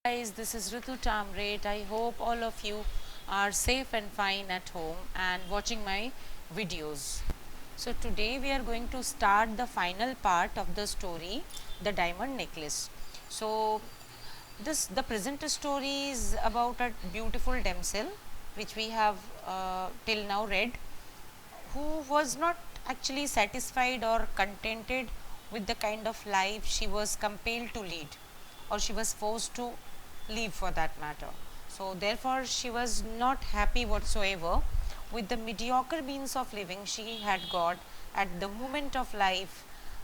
Guys, this is Ritu Tamrate. I hope all of you are safe and fine at home and watching my videos. So today we are going to start the final part of the story, the diamond necklace. So the present story is about a beautiful damsel which we have till now read, who was not actually satisfied or contented with the kind of life she was compelled to lead, or she was forced to live for that matter. So, therefore, she was not happy whatsoever with the mediocre means of living she had got at the moment of life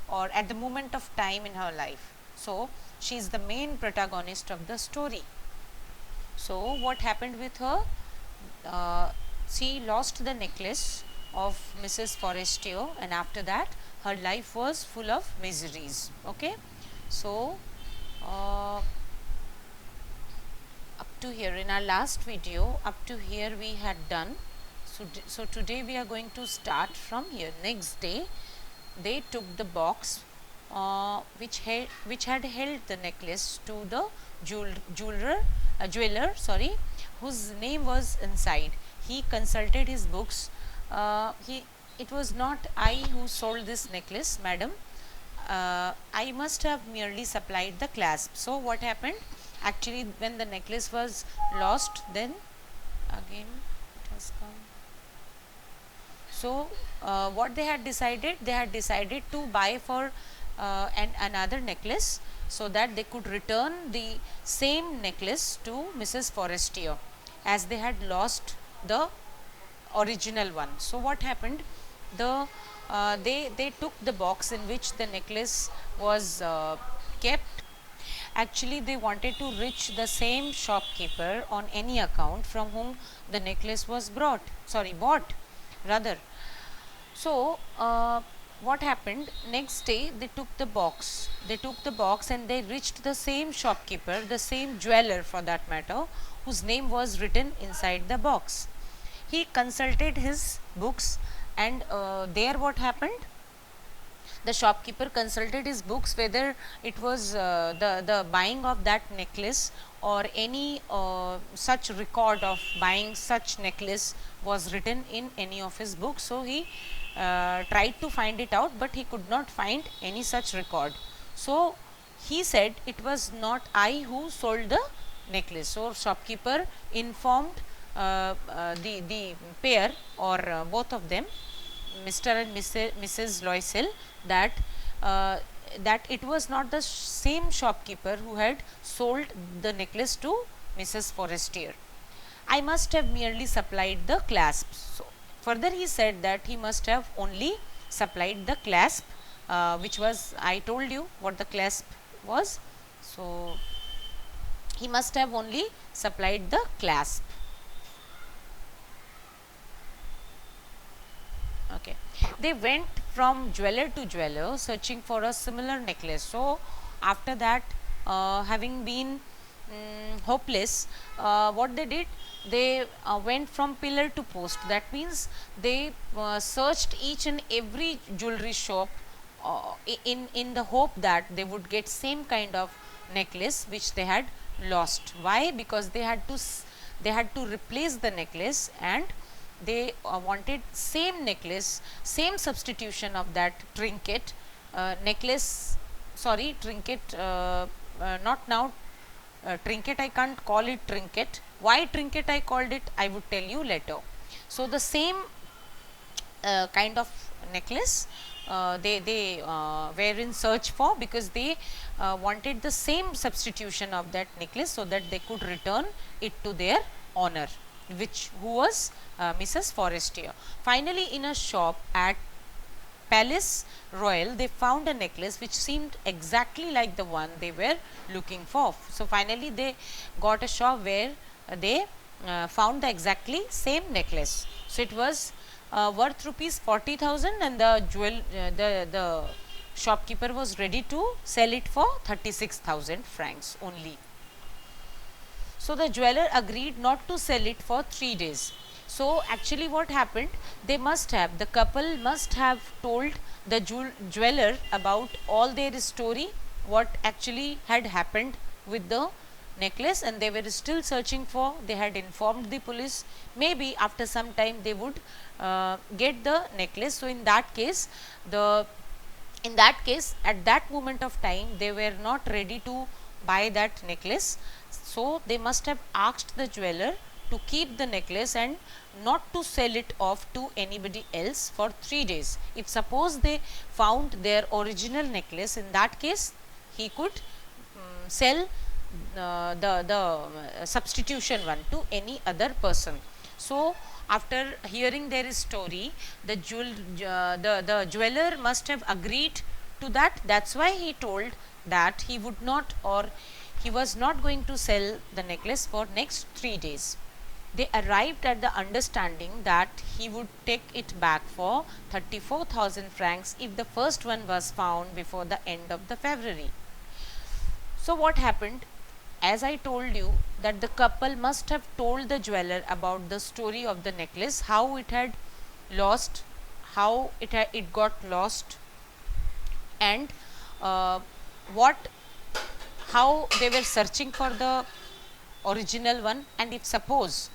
or at the moment of time in her life. So, she is the main protagonist of the story. So, what happened with her? She lost the necklace of Mrs. Forestier, and after that, her life was full of miseries. Okay, so up to here in our last video, up to here we had done. So today we are going to start from here. Next day, they took the box which had held the necklace to the jeweler, whose name was inside. He consulted his books. It was not I who sold this necklace, madam. I must have merely supplied the clasp. So what happened? Actually, when the necklace was lost, then again it has come. So what they had decided to buy for another necklace, so that they could return the same necklace to Mrs. Forestier, as they had lost the original one. So what happened? They took the box in which the necklace was kept. Actually, they wanted to reach the same shopkeeper on any account from whom the necklace was bought rather. So what happened? Next day they took the box. And they reached the same shopkeeper, the same jeweler for that matter, whose name was written inside the box. He consulted his books, and there what happened? The shopkeeper consulted his books whether it was the buying of that necklace or any such record of buying such necklace was written in any of his books. So he tried to find it out, but he could not find any such record. So he said it was not I who sold the necklace. So shopkeeper informed the pair, or both of them, Mr. and Mrs. Loisel, that that it was not the same shopkeeper who had sold the necklace to Mrs. Forestier. I must have merely supplied the clasps. So further he said that he must have only supplied the clasp, which was, I told you what the clasp was. So he must have only supplied the clasp. Okay, they went from jeweler to jeweler searching for a similar necklace. So after that, having been hopeless, what they did, they went from pillar to post. That means they searched each and every jewelry shop in the hope that they would get same kind of necklace which they had lost. Why? Because they had to replace the necklace, and they wanted same necklace, same substitution of that trinket, not now. Trinket, I can't call it trinket. Why trinket I called it, I would tell you later. So the same kind of necklace they were in search for, because they wanted the same substitution of that necklace, so that they could return it to their owner, who was Mrs. Forestier. Finally, in a shop at Palace Royal, they found a necklace which seemed exactly like the one they were looking for. So finally, they got a shop where they found the exactly same necklace. So it was worth rupees 40,000, and the shopkeeper was ready to sell it for 36,000 francs only. So the jeweler agreed not to sell it for 3 days. So actually what happened, the couple must have told the jeweler about all their story, what actually had happened with the necklace and they were still searching for. They had informed the police. Maybe after some time they would get the necklace. So in that case, at that moment of time they were not ready to buy that necklace. So they must have asked the jeweler to keep the necklace and not to sell it off to anybody else for 3 days. If suppose they found their original necklace, in that case he could sell the substitution one to any other person. So after hearing their story, the jeweler must have agreed to that. That's why he told that he would not, or he was not going to sell the necklace for next 3 days. They arrived at the understanding that he would take it back for 34,000 francs if the first one was found before the end of the February. So what happened? As I told you, that the couple must have told the jeweler about the story of the necklace, how it had lost, how it got lost, and what how they were searching for the original one. And if suppose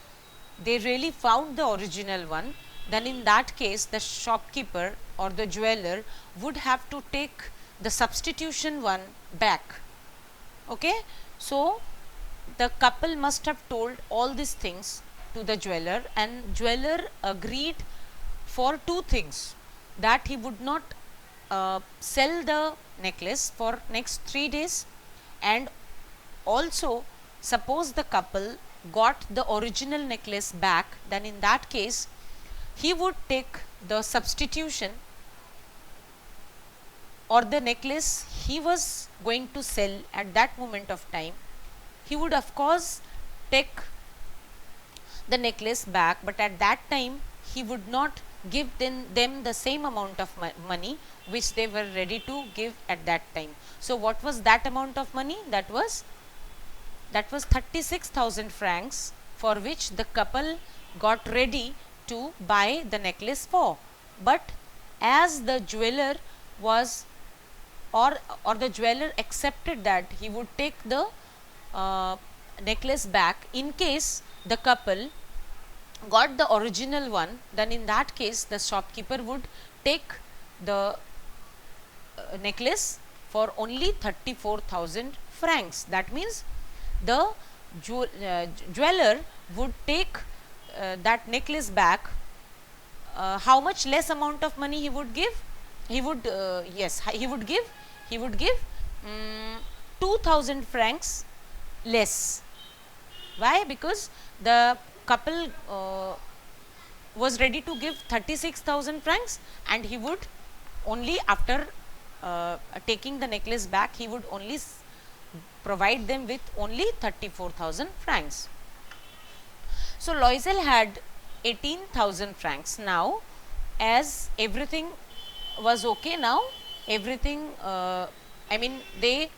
they really found the original one, then in that case the shopkeeper or the jeweler would have to take the substitution one back. Okay, so the couple must have told all these things to the jeweler, and jeweler agreed for two things: that he would not sell the necklace for next 3 days, and also suppose the couple got the original necklace back, then in that case he would take the substitution, or the necklace he was going to sell at that moment of time. He would of course take the necklace back, but at that time he would not give them the same amount of money which they were ready to give at that time. So what was that amount of money? That was 36,000 francs, for which the couple got ready to buy the necklace for. But as the jeweler was, or the jeweler accepted that he would take the necklace back in case the couple got the original one, then in that case the shopkeeper would take the necklace for only 34,000 francs. That means the jeweler would take that necklace back. How much less amount of money he would give? He would he would give 2,000 francs less. Why? Because the couple was ready to give 36,000 francs, and he would only, after taking the necklace back, he would only provide them with only 34,000 francs. So Loisel had 18,000 francs. Now, as everything was okay, now everything, I mean, they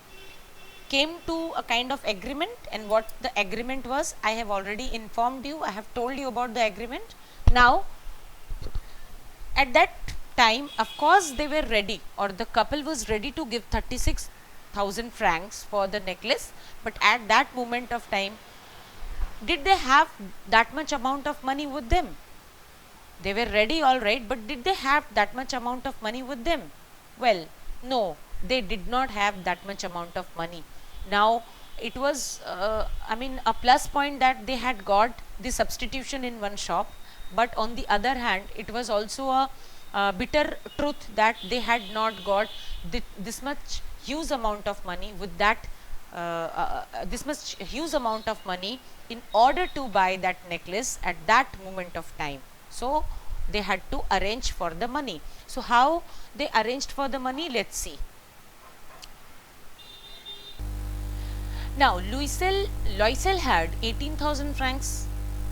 came to a kind of agreement, and what the agreement was, I have already informed you. I have told you about the agreement. Now, at that time, of course, they were ready, or the couple was ready to give 36,000 francs for the necklace, but at that moment of time, did they have that much amount of money with them? They were ready, all right, but did they have that much amount of money with them? Well, no, they did not have that much amount of money. Now, it was, I mean, a plus point that they had got the substitution in one shop, but on the other hand, it was also a bitter truth that they had not got this much huge amount of money with that, this much huge amount of money in order to buy that necklace at that moment of time. So they had to arrange for the money. So how they arranged for the money? Let's see. Now Loisel had 18,000 francs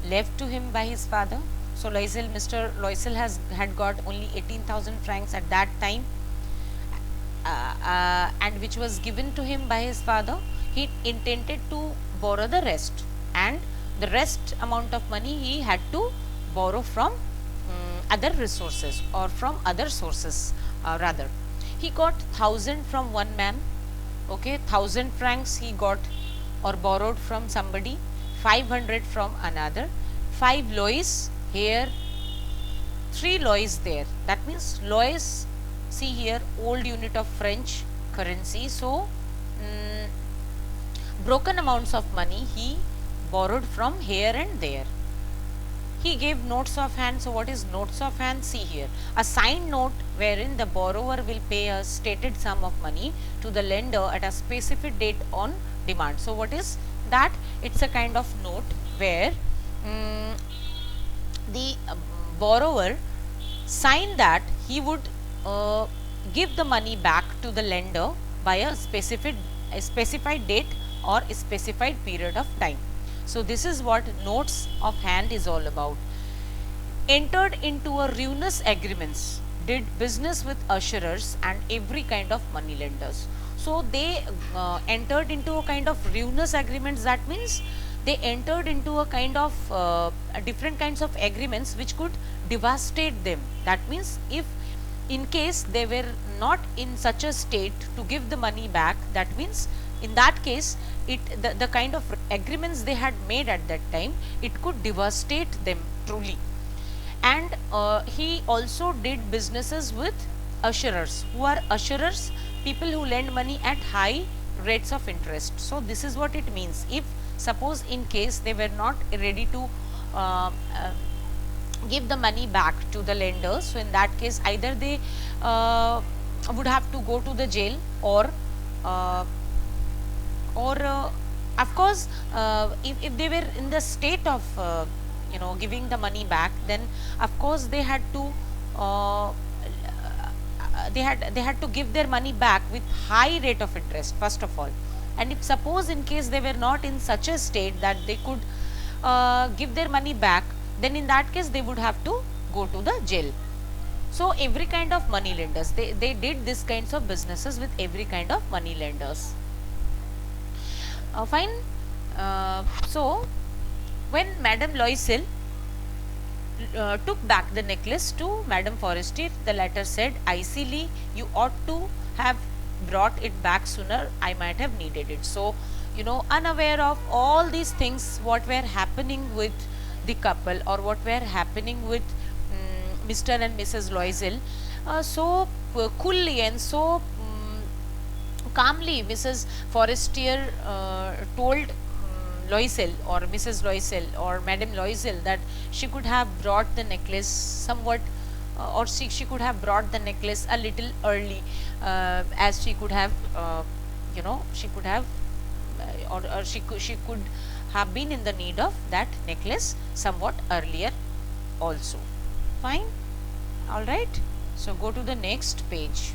left to him by his father. So Mr. Loisel had got only 18,000 francs at that time, and which was given to him by his father. He intended to borrow the rest, and the rest amount of money he had to borrow from other resources, or from other sources rather. He got 1,000 from one man. Okay, 1,000 francs he got or borrowed from somebody, 500 from another, 5 lois here, 3 lois there. That means lois, see here, old unit of French currency. So broken amounts of money he borrowed from here and there. He gave notes of hand. So what is notes of hand? See here, a signed note wherein the borrower will pay a stated sum of money to the lender at a specific date on demand. So what is that? It's a kind of note where the borrower signed that he would give the money back to the lender by a specified date or a specified period of time. So this is what notes of hand is all about. Entered into a ruinous agreements, did business with ussurers and every kind of money lenders. So they entered into a kind of ruinous agreements. That means they entered into a kind of different kinds of agreements which could devastate them. That means if in case they were not in such a state to give the money back, that means in that case the kind of agreements they had made at that time, it could devastate them truly. And he also did businesses with ussurers. Who are ussurers? People who lend money at high rates of interest. So this is what it means. If suppose in case they were not ready to give the money back to the lenders, so in that case either they would have to go to the jail, or of course if they were in the state of giving the money back, then of course they had to they had to give their money back with high rate of interest first of all. And if suppose in case they were not in such a state that they could give their money back, then in that case they would have to go to the jail. So every kind of money lenders, they did this kinds of businesses with every kind of money lenders. Fine. So when Madame Loisel took back the necklace to Madame Forestier, the latter said icily, you ought to have brought it back sooner, I might have needed it. So unaware of all these things what were happening with the couple, or what were happening with Mr. and Mrs. Loisel, so coolly and so calmly Mrs. Forestier told Loisel or Mrs. Loisel or Madame Loisel that she could have brought the necklace somewhat or she could have brought the necklace a little early, as she could have she could have or she could have been in the need of that necklace somewhat earlier also. Fine. All right. So go to the next page.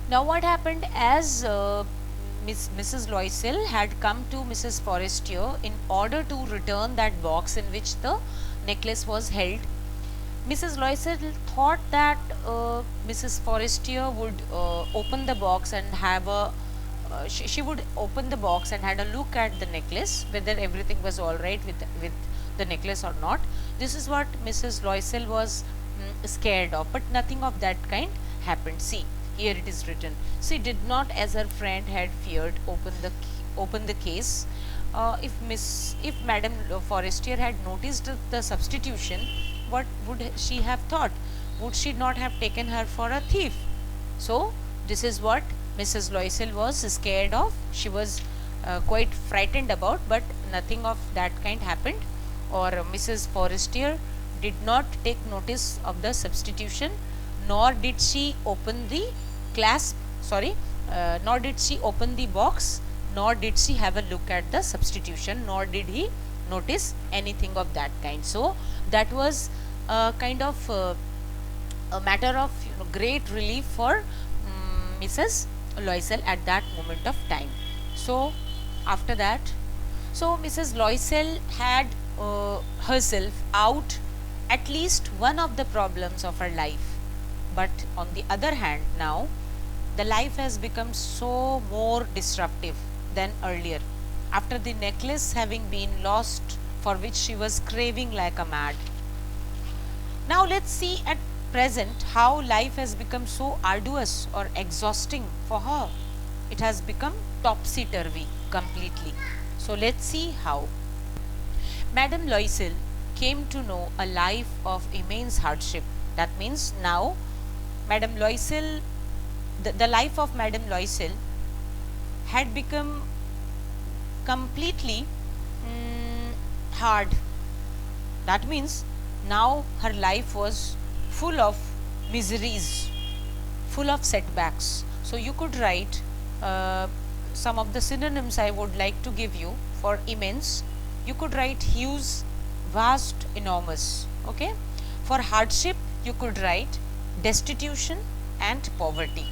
Now what happened, as Mrs. Loisel had come to Mrs. Forestier in order to return that box in which the necklace was held. Mrs. Loisel thought that Mrs. Forestier would open the box and have a she would open the box and had a look at the necklace, whether everything was all right with the necklace or not. This is what Mrs. Loisel was scared of, but nothing of that kind happened. See, here it is written, she did not, as her friend had feared, open the case. If Madame Forestier had noticed the substitution, what would she have thought? Would she not have taken her for a thief? So this is what Mrs. Loisel was scared of. She was quite frightened about, but nothing of that kind happened, or Mrs. Forestier did not take notice of the substitution, nor did she open the nor did she open the box, nor did she have a look at the substitution, nor did he notice anything of that kind. So that was a kind of a matter of great relief for Mrs. Loisel at that moment of time. So after that, so Mrs. Loisel had herself out at least one of the problems of her life, but on the other hand, now the life has become so more disruptive than earlier, after the necklace having been lost, for which she was craving like a mad. Now let's see at present how life has become so arduous or exhausting for her. it has become topsy-turvy completely. So let's see how. Madame Loisel came to know a life of immense hardship. That means now Madame Loisel, the life of Madame Loisel had become completely hard. That means now her life was full of miseries, full of setbacks. So you could write some of the synonyms I would like to give you for immense. You could write huge, vast, enormous. Okay. For hardship, you could write destitution and poverty.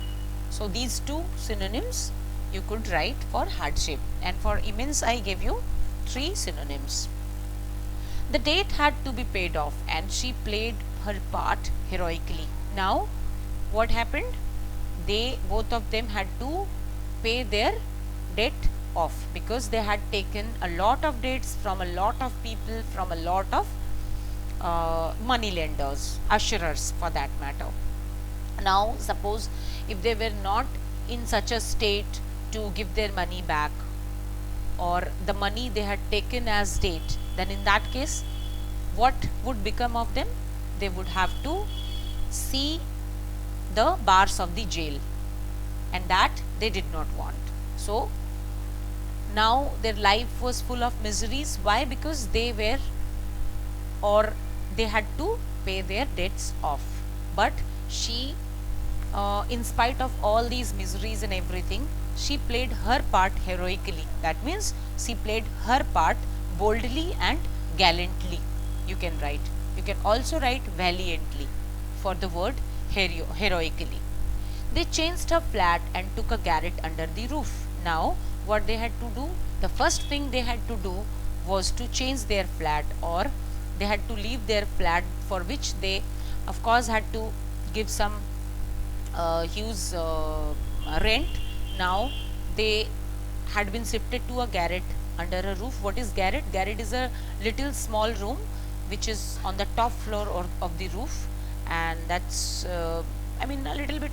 So these two synonyms you could write for hardship, and for immense I gave you 3 synonyms. The debt had to be paid off and she played her part heroically. Now what happened? They both of them had to pay their debt off because they had taken a lot of debts from a lot of people, from a lot of money lenders, assurers for that matter. Now suppose if they were not in such a state to give their money back, or the money they had taken as debt, then in that case what would become of them? They would have to see the bars of the jail, and that they did not want. So now their life was full of miseries. Why? Because they were, or they had to pay their debts off. But she, in spite of all these miseries and everything, she played her part heroically. That means she played her part boldly and gallantly. You can write. You can also write valiantly for the word heroically. They changed her flat and took a garret under the roof. Now what they had to do? The first thing they had to do was to change their flat, or they had to leave their flat, for which they of course had to give some huge rent. Now they had been shifted to a garret under a roof. What is garret? Garret is a little small room which is on the top floor of the roof, and that's I mean a little bit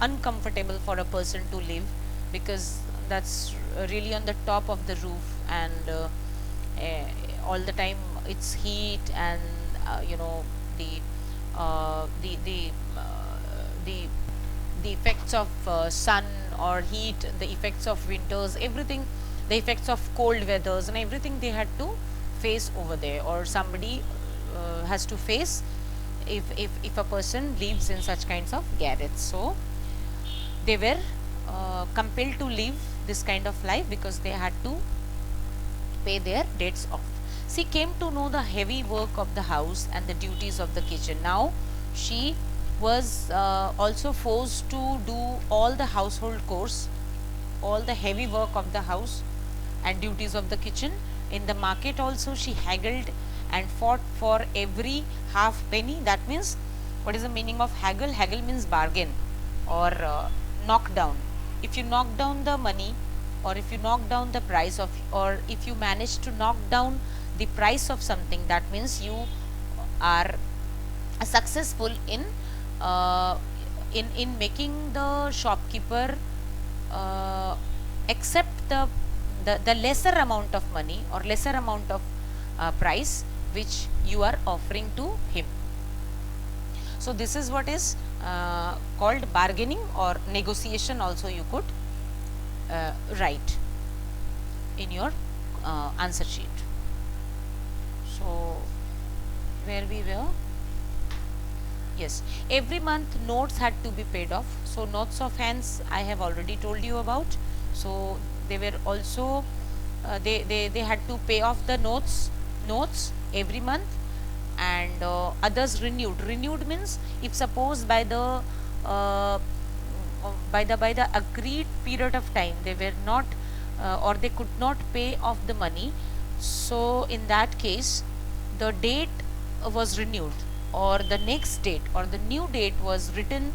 uncomfortable for a person to live, because that's really on the top of the roof, and all the time it's heat, and you know the uh, the the uh, the the effects of sun or heat, the effects of winters, everything, the effects of cold weathers and everything they had to face over there, or somebody has to face if a person lives in such kinds of garrets. So they were compelled to live this kind of life because they had to pay their debts off. She came to know the heavy work of the house and the duties of the kitchen. Now she was also forced to do all the household chores, all the heavy work of the house and duties of the kitchen. In the market also she haggled and fought for every half penny. That means, what is the meaning of haggle? Haggle means bargain or knock down. If you knock down the money, or if you knock down the price of, or if you manage to knock down the price of something, that means you are successful in making the shopkeeper accept the lesser amount of money or lesser amount of price which you are offering to him. So this is what is called bargaining or negotiation, also you could write in your answer sheet. So where we were? Yes, every month notes had to be paid off. So notes of hands I have already told you about. So they were also they had to pay off the notes every month, and others renewed means, if suppose by the agreed period of time they were not or they could not pay off the money, so in that case the date was renewed, or the next date or the new date was written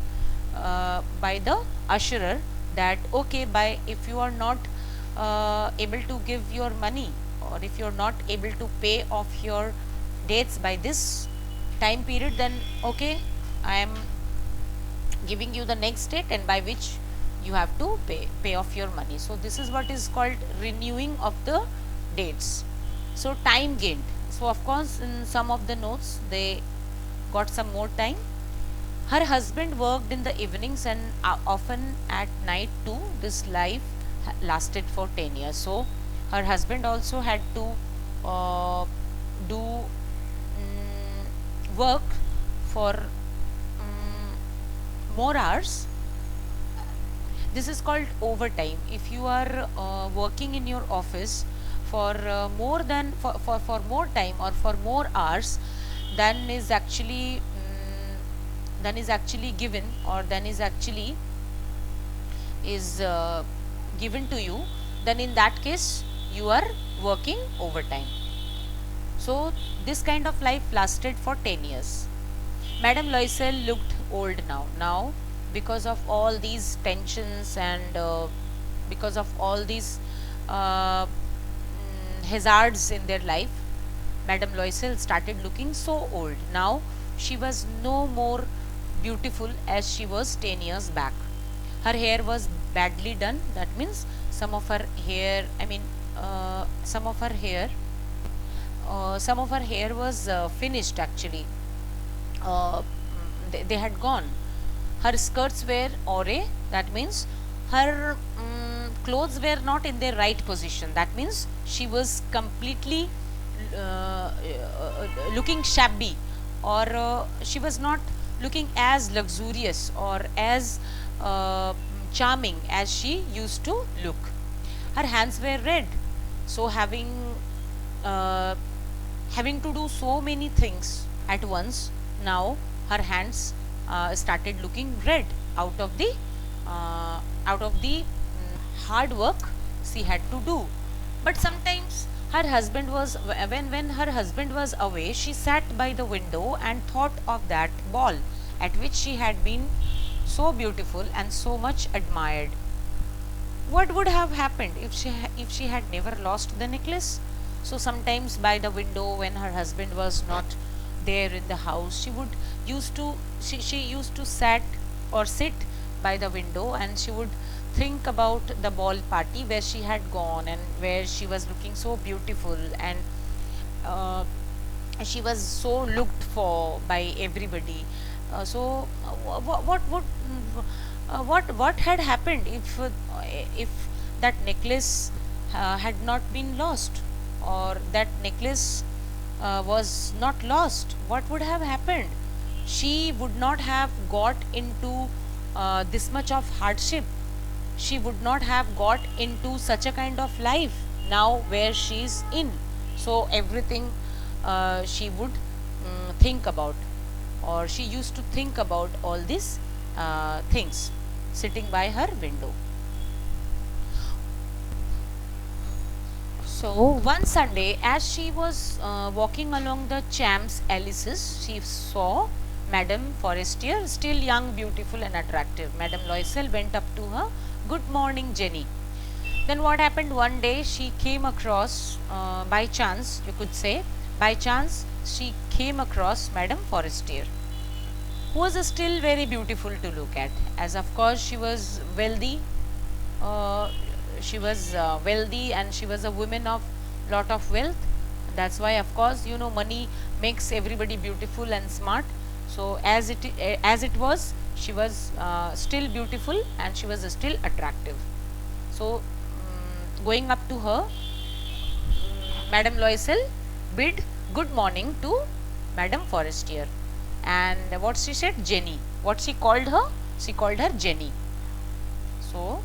by the assurer, that okay, by if you are not able to give your money, or if you are not able to pay off your dates by this time period, then okay, I am giving you the next date, and by which you have to pay off your money. So this is what is called renewing of the dates. So time gained. So of course in some of the notes they got some more time. Her husband worked in the evenings and often at night too. This life lasted for 10 years. So her husband also had to do work for more hours. This is called overtime. If you are working in your office for more than for more time or for more hours than is actually given, or than is actually is given to you, then in that case you are working overtime. So this kind of life lasted for 10 years. Madame Loisel looked old now. Now, because of all these tensions and because of all these hazards in their life, Madame Loisel started looking so old. Now, she was no more beautiful as she was 10 years back. Her hair was badly done. That means some of her hair, some of her hair was finished actually. They had gone. Her skirts were awry. That means her clothes were not in their right position. That means she was completely looking shabby, or she was not looking as luxurious or as charming as she used to look. Her hands were red. So uh, having to do so many things at once, now her hands started looking red out of the hard work she had to do. But sometimes her husband was when her husband was away, she sat by the window and thought of that ball at which she had been so beautiful and so much admired. What would have happened if she had never lost the necklace? So sometimes by the window, when her husband was not there in the house, she used to sit by the window, and she would think about the ball party where she had gone and where she was looking so beautiful, and uh, she was so looked for by everybody. What had happened if that necklace had not been lost, or that necklace was not lost? What would have happened? She would not have got into this much of hardship. She would not have got into such a kind of life now where she is in. So everything she would think about, or she used to think about all these things sitting by her window. So one Sunday, as she was walking along the Champs Elysees, she saw Madame Forestier, still young, beautiful, and attractive. Madame Loisel went up to her. Good morning, Jenny. Then what happened? One day she came across, by chance, you could say, by chance, she came across Madame Forestier, who was still very beautiful to look at, as of course she was wealthy. Uh, wealthy, and she was a woman of lot of wealth. That's why, of course, money makes everybody beautiful and smart. So as it was, she was still beautiful and she was still attractive. So going up to her, Madame Loisel bid good morning to Madame Forestier, and what she said, Jenny. What she called her? She called her Jenny. So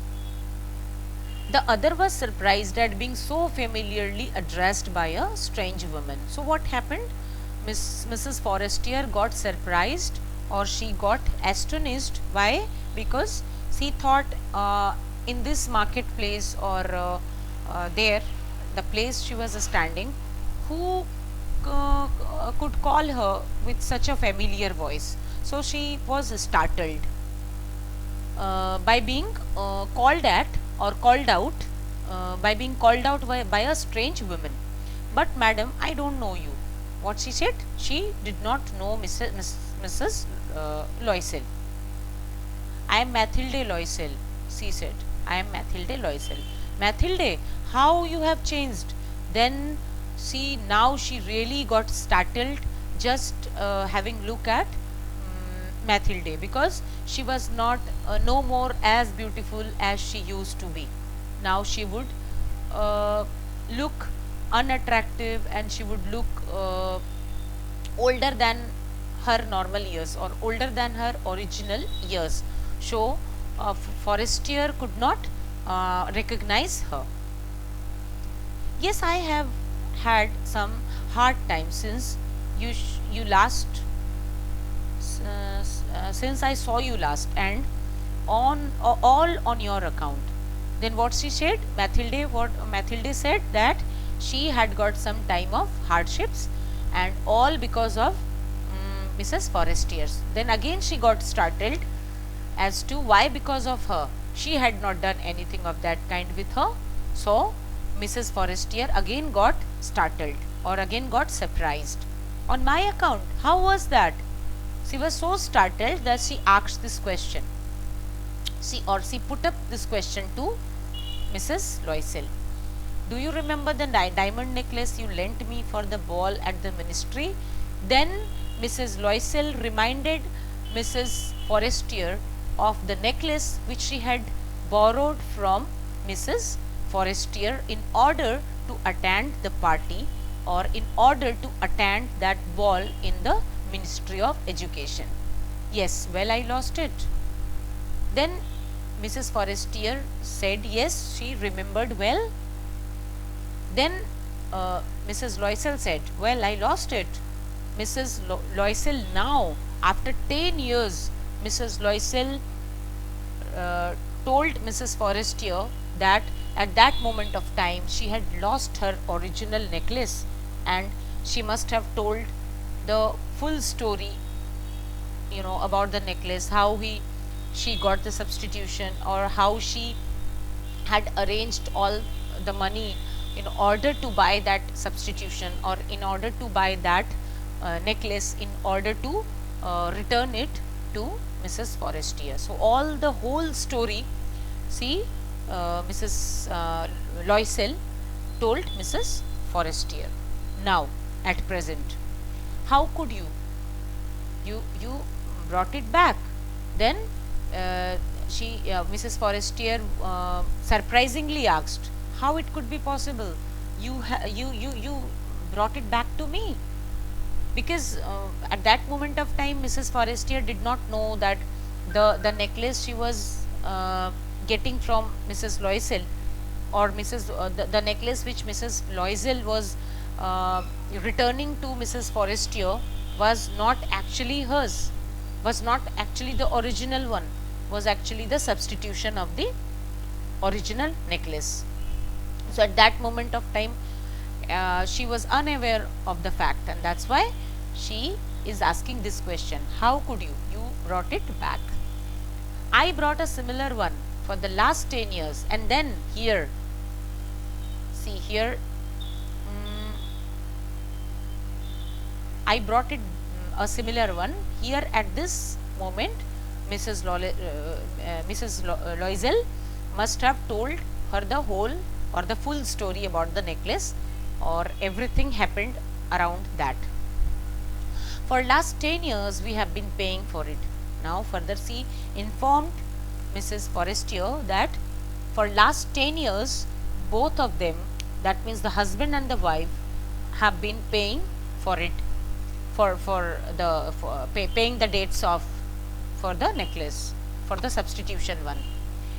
the other was surprised at being so familiarly addressed by a strange woman. So what happened? Mrs. Forestier got surprised, or she got astonished. Why? Because she thought in this marketplace, or there, the place she was standing, who could call her with such a familiar voice. So she was startled by being called at, or called out, by being called out by a strange woman. But madam, I don't know you. What she said? She did not know Mrs. Loisel. I am Mathilde Loisel, she said, I am Mathilde Loisel. Mathilde, how you have changed? Then see, now she really got startled just having look at Mathilde, because she was not no more as beautiful as she used to be. Now she would look unattractive, and she would look older than her normal years, or older than her original years. So Forestier could not recognize her. Yes, I have had some hard times since you last since I saw you last, and on all on your account. Then what she said, what Mathilde said, that she had got some time of hardships, and all because of Mrs. Forestier's. Then again she got startled as to why because of her. She had not done anything of that kind with her. So Mrs. Forestier again got startled, or again got surprised. On my account, how was that? She was so startled that she asked this question. She put up this question to Mrs. Loisel. Do you remember the diamond necklace you lent me for the ball at the ministry? Then Mrs. Loisel reminded Mrs. Forestier of the necklace which she had borrowed from Mrs. Forestier in order to attend the party, or in order to attend that ball in the Ministry of Education. Yes, well, I lost it. Then Mrs. Forestier said yes, she remembered well. Then Mrs. Loisel said, well, I lost it. Mrs. Loisel now, after 10 years, Mrs. Loisel told Mrs. Forestier that at that moment of time she had lost her original necklace, and she must have told the full story, about the necklace, how she got the substitution, or how she had arranged all the money in order to buy that substitution, or in order to buy that necklace, in order to return it to Mrs. Forestier. So all the whole story, Mrs. Loisel told Mrs. Forestier. Now at present, how could you brought it back? Then Mrs. Forestier surprisingly asked, how it could be possible? You brought it back to me? Because at that moment of time, Mrs. Forestier did not know that the necklace she was getting from Mrs. Loisel, or the necklace which Mrs. Loisel was returning to Mrs. Forestier was not actually hers, was not actually the original one, was actually the substitution of the original necklace. So at that moment of time, she was unaware of the fact, and that's why she is asking this question, how could you brought it back? I brought a similar one for the last 10 years, and then here, I brought it a similar one here. At this moment, Mrs. Loisel must have told her the whole or the full story about the necklace, or everything happened around that. For last 10 years we have been paying for it. Now further she informed Mrs. Forestier that for last 10 years both of them, that means the husband and the wife, have been paying for it, paying the dates of for the necklace, for the substitution one.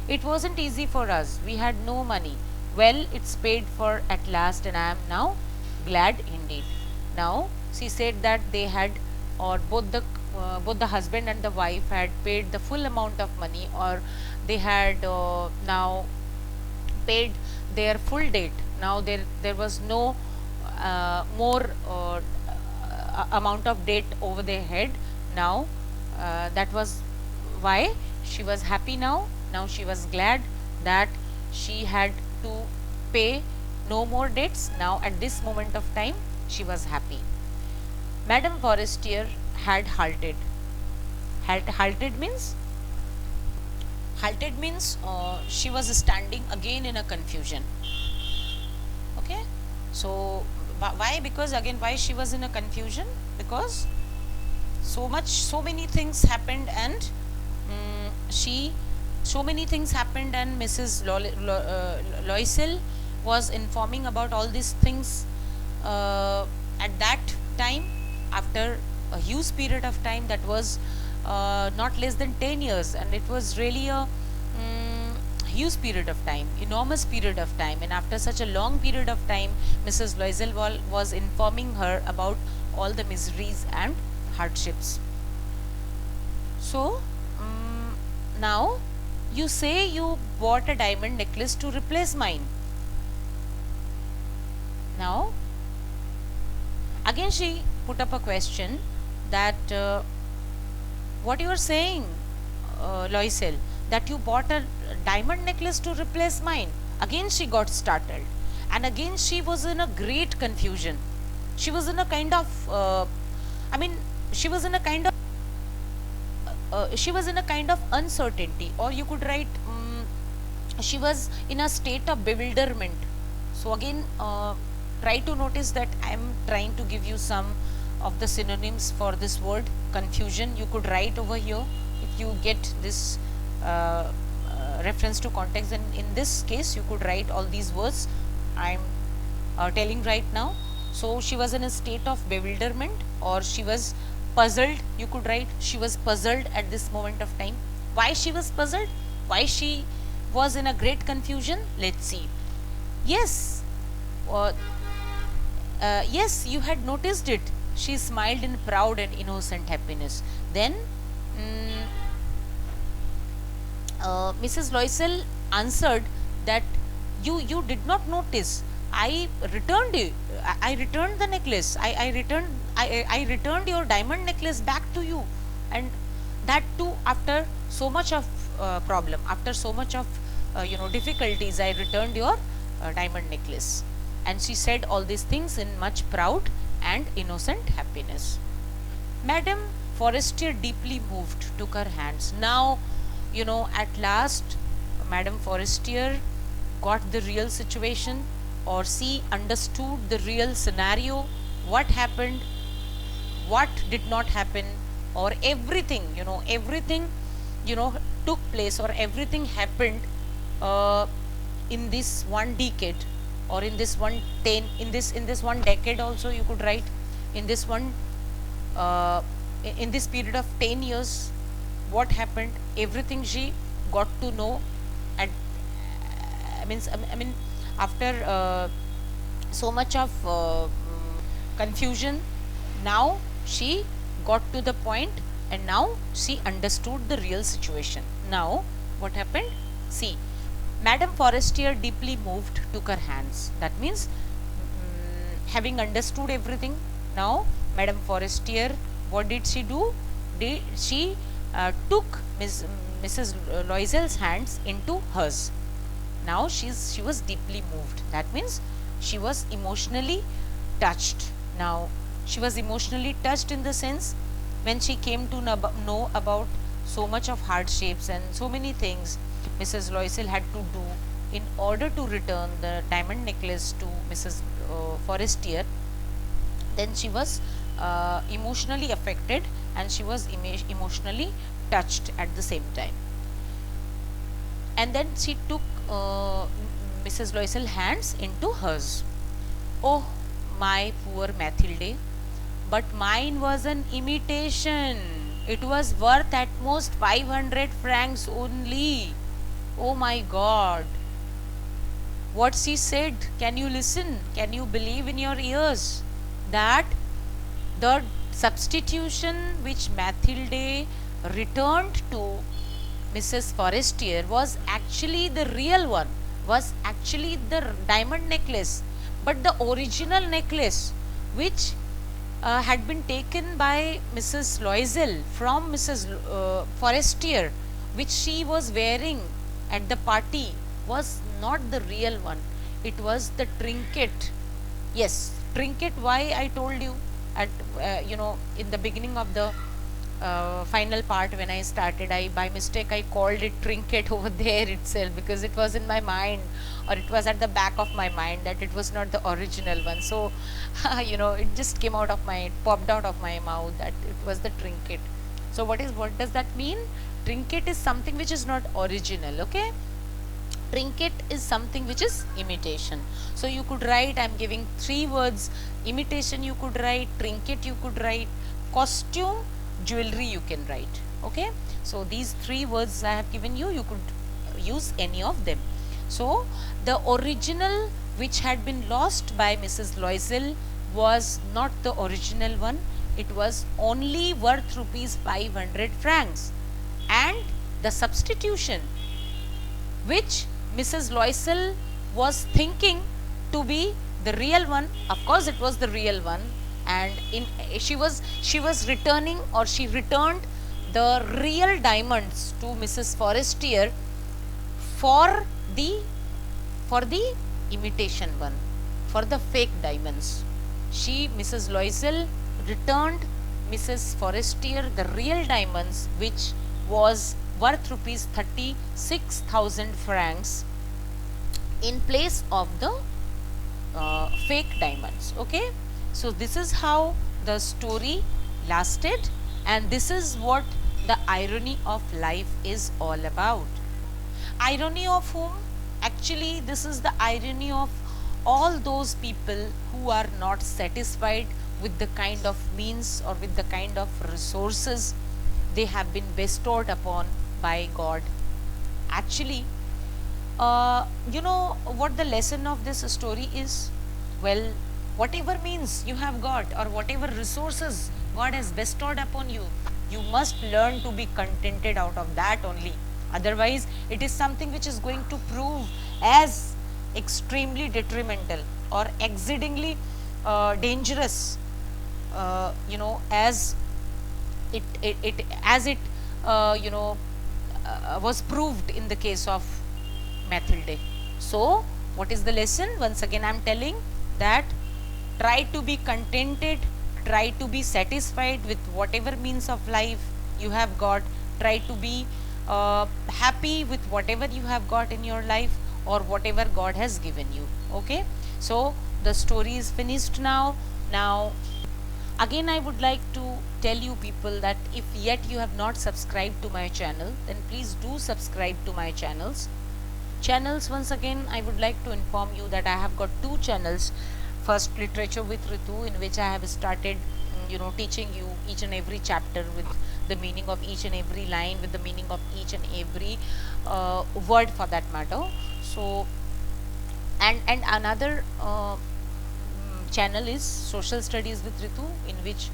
It wasn't easy for us, we had no money. Well, it's paid for at last, and I am now glad indeed. Now she said that they had, or both the husband and the wife had paid the full amount of money, or they had now paid their full date. Now there was no more amount of debt over their head. Now that was why she was happy now. Now she was glad that she had to pay no more debts. Now at this moment of time she was happy. Madame Forestier had halted. Halted means Halted means she was standing again in a confusion. Okay, so why? Because again, why she was in a confusion? Because so many things happened, and she so many things happened, and Mrs. Loisel was informing about all these things at that time, after a huge period of time that was not less than 10 years, and it was really a huge period of time, enormous period of time, and after such a long period of time, Mrs. Loisel was informing her about all the miseries and hardships. So, now you say you bought a diamond necklace to replace mine. Now, again she put up a question that what you are saying, Loisel, that you bought a diamond necklace to replace mine. Again she got startled, and again she was in a great confusion. She was in a kind of, I mean, she was in a kind of she was in a kind of uncertainty, or you could write she was in a state of bewilderment. So again, try to notice that I am trying to give you some of the synonyms for this word confusion. You could write over here if you get this reference to context, and in this case you could write all these words I am telling right now. So she was in a state of bewilderment, or she was puzzled. You could write she was puzzled at this moment of time. Why she was puzzled? Why she was in a great confusion? Let's see. Yes, uh, yes, you had noticed it. She smiled in proud and innocent happiness. Then Mrs. Loisel answered that you did not notice. I returned you. I returned the necklace. I returned your diamond necklace back to you, and that too after so much of problem, after so much of difficulties. I returned your diamond necklace, and she said all these things in much proud and innocent happiness. Madame Forestier, deeply moved, took her hands. Now, at last, Madame Forestier got the real situation, or she understood the real scenario, what happened, what did not happen, or everything, everything, took place, or everything happened in this one decade, or in this in this one decade also, you could write, in this one uh, in this period of 10 years, what happened, everything she got to know. And I mean after so much of confusion, now she got to the point, and now she understood the real situation. Now what happened? See, Madame Forestier, deeply moved, took her hands. That means, having understood everything, now Madame Forestier, what did she do? She took Mrs. Loisel's hands into hers. Now she was deeply moved. That means she was emotionally touched. Now she was emotionally touched in the sense, when she came to know about so much of hardships and so many things Mrs. Loisel had to do in order to return the diamond necklace to Mrs. Forestier. Then she was emotionally affected, and she was emotionally touched at the same time. And then she took Mrs. Loisel's hands into hers. Oh, my poor Mathilde, but mine was an imitation. It was worth at most 500 francs only. Oh my God. What she said, can you listen? Can you believe in your ears? That the substitution which Mathilde returned to Mrs. Forestier was actually the real one, was actually the diamond necklace, but the original necklace which had been taken by Mrs. Loisel from Mrs. Forestier, which she was wearing at the party, was not the real one. It was the trinket. Yes, trinket. Why I told you at in the beginning of the final part when I started, I by mistake I called it trinket over there itself, because it was in my mind, or it was at the back of my mind, that it was not the original one. So it just came out of my, it popped out of my mouth that it was the trinket. So what does that mean? Trinket is something which is not original. Okay, trinket is something which is imitation. So you could write, I'm giving three words: imitation you could write, trinket you could write, costume, jewelry you can write. Okay, so these three words I have given you, you could use any of them. So the original which had been lost by Mrs. Loisel was not the original one. It was only worth rupees 500 francs, and the substitution which Mrs. Loisel was thinking to be the real one, of course it was the real one, and she was returning, or she returned the real diamonds to Mrs. Forestier for the imitation one, for the fake diamonds. Mrs. Loisel returned Mrs. Forestier the real diamonds, which was worth rupees 36,000 francs in place of the fake diamonds. Okay, so this is how the story lasted, and this is what the irony of life is all about. Irony of whom? Actually, this is the irony of all those people who are not satisfied with the kind of means or with the kind of resources they have been bestowed upon by God. Actually, you know what the lesson of this story is? Well, whatever means you have got, or whatever resources God has bestowed upon you, you must learn to be contented out of that only. Otherwise, it is something which is going to prove as extremely detrimental or exceedingly dangerous, as it was proved in the case of Mathilde. So what is the lesson? Once again I am telling that try to be contented, try to be satisfied with whatever means of life you have got, try to be happy with whatever you have got in your life, or whatever God has given you. Okay, so the story is finished now. Again, I would like to tell you people that if yet you have not subscribed to my channel, then please do subscribe to my channels. Once again, I would like to inform you that I have got two channels. First, Literature with Ritu, in which I have started teaching you each and every chapter with the meaning of each and every line, with the meaning of each and every word for that matter. So and another channel is Social Studies with Ritu, in which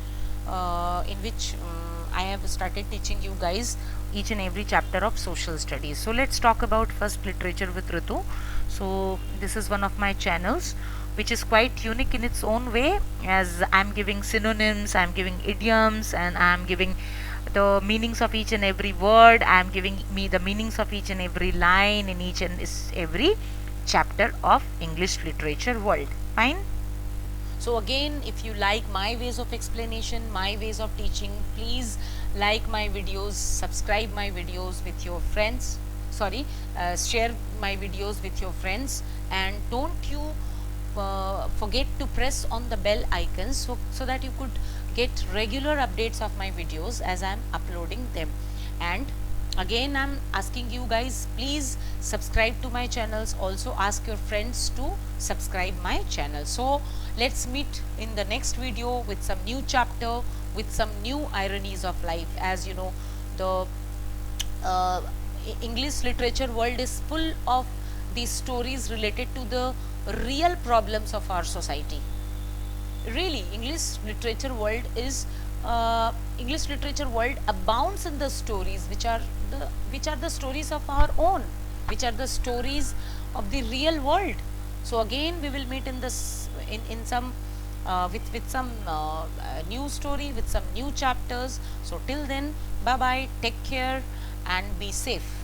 I have started teaching you guys each and every chapter of social studies. So let's talk about first Literature with Ritu. So this is one of my channels which is quite unique in its own way, as I'm giving synonyms, I'm giving idioms, and I'm giving the meanings of each and every word. I'm giving the meanings of each and every line in each and every chapter of English literature world. Fine. So again, if you like my ways of explanation, my ways of teaching, please like my videos, subscribe my videos with your friends, share my videos with your friends, and don't you forget to press on the bell icon so that you could get regular updates of my videos as I am uploading them. And again, I am asking you guys, please subscribe to my channels. Also ask your friends to subscribe my channel. So let's meet in the next video with some new chapter, with some new ironies of life. As you know, the English literature world is full of these stories related to the real problems of our society. Really, English literature world abounds in the stories which are the stories of our own, which are the stories of the real world. So again, we will meet in some with some new story, with some new chapters. So till then, bye bye, take care and be safe.